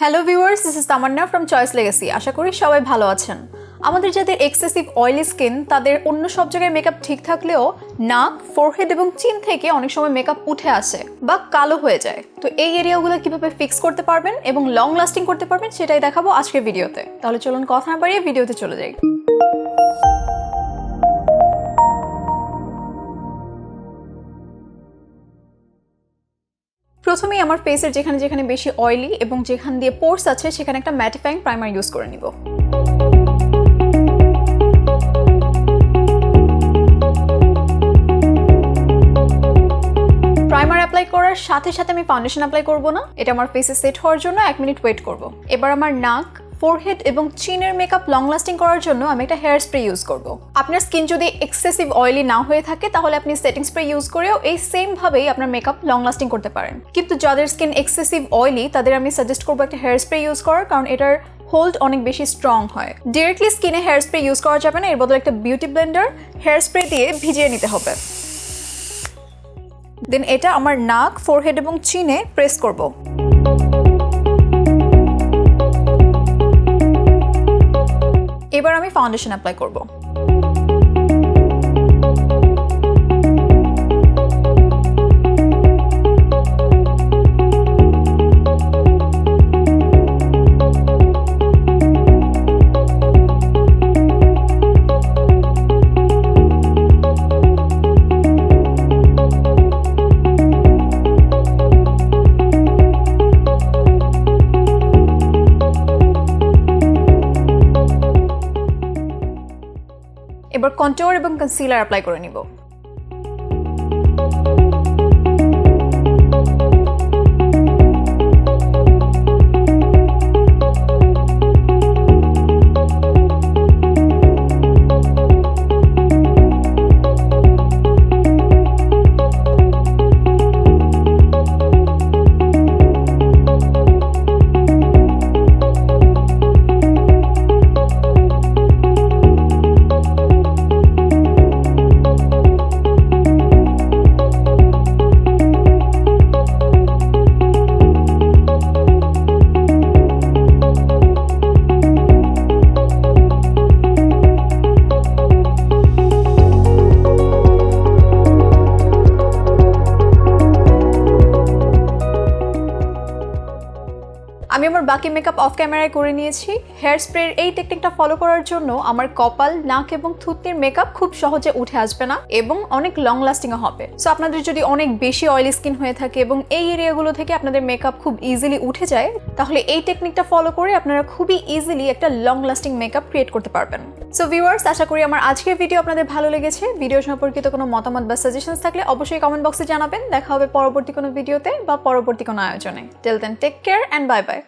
Hello viewers, this is Tamanna from Choice Legacy. আশা করি সবাই ভালো আছেন। আমাদের যাদের এক্সেসিভ অয়েলি স্কিন তাদের অন্য সব জায়গায় মেকআপ ঠিক থাকলেও নাক, ফোরহেড এবং চিন থেকে অনেক সময় মেকআপ উঠে আসে বা কালো হয়ে যায়। তো এই এরিয়াগুলো কিভাবে ফিক্স করতে পারবেন এবং লং লাস্টিং করতে পারবেন সেটাই দেখাবো আজকের ভিডিওতে। তাহলে চলুন কথা না বাড়িয়ে ভিডিওতে চলে যাই। প্রথমেই আমার ফেসের যেখানে যেখানে বেশি অয়েলি এবং যেখান দিয়ে পোর্স আছে সেখানে একটা ম্যাটিফাইং প্রাইমার ইউজ করে নিব। প্রাইমার অ্যাপ্লাই করার সাথে সাথে আমি ফাউন্ডেশন অ্যাপ্লাই করব না, এটা আমার ফেসে সেট হওয়ার জন্য 1 মিনিট ওয়েট করব। এবার আমার নাক, ফোরহেড এবং চিনের মেকআপ লং লাস্টিং করার জন্য আমি একটা হেয়ার স্প্রে ইউজ করব। আপনার স্কিন যদি এক্সেসিভ অয়েলি না হয়ে থাকে তাহলে আপনি সেটিং স্প্রে ইউজ করেও এই সেম ভাবেই আপনার মেকআপ লং লাস্টিং করতে পারেন। কিন্তু যাদের স্কিন এক্সেসিভ অয়েলি তাদের আমি সাজেস্ট করবো একটা হেয়ার স্প্রে ইউজ করার, কারণ এটার হোল্ড অনেক বেশি স্ট্রং হয়। ডিরেক্টলি স্কিনে হেয়ার স্প্রে ইউজ করা যাবে না, এর বদলে একটা বিউটি ব্লেন্ডার হেয়ার স্প্রে দিয়ে ভিজিয়ে নিতে হবে। দেন এটা আমার নাক, ফোরহেড এবং চিনে প্রেস করব। এবার আমি ফাউন্ডেশন অ্যাপ্লাই করব। এবার কন্ট্যুর এবং কনসিলার অ্যাপ্লাই করে নিব। আমি আমার বাকি মেকআপ অফ ক্যামেরায় করে নিয়েছি। হেয়ার স্প্রের এই টেকনিকটা ফলো করার জন্য আমার কপাল, নাক এবং থুতনির মেকআপ খুব সহজে উঠে আসবে না এবং অনেক লং লাস্টিংও হবে। সো আপনাদের যদি অনেক বেশি অয়েলি স্কিন হয়ে থাকে এবং এই এরিয়াগুলো থেকে আপনাদের মেকআপ খুব ইজিলি উঠে যায়, তাহলে এই টেকনিকটা ফলো করে আপনারা খুবই ইজিলি একটা লং লাস্টিং মেকআপ ক্রিয়েট করতে পারবেন। সো ভিউয়ার্স, আশা করি আমার আজকের ভিডিও আপনাদের ভালো লেগেছে। ভিডিও সম্পর্কিত কোনো মতামত বা সাজেশনস থাকলে অবশ্যই কমেন্ট বক্সে জানাবেন। দেখা হবে পরবর্তী কোনো ভিডিওতে বা পরবর্তী কোনো আয়োজনে। Till then take care and bye by.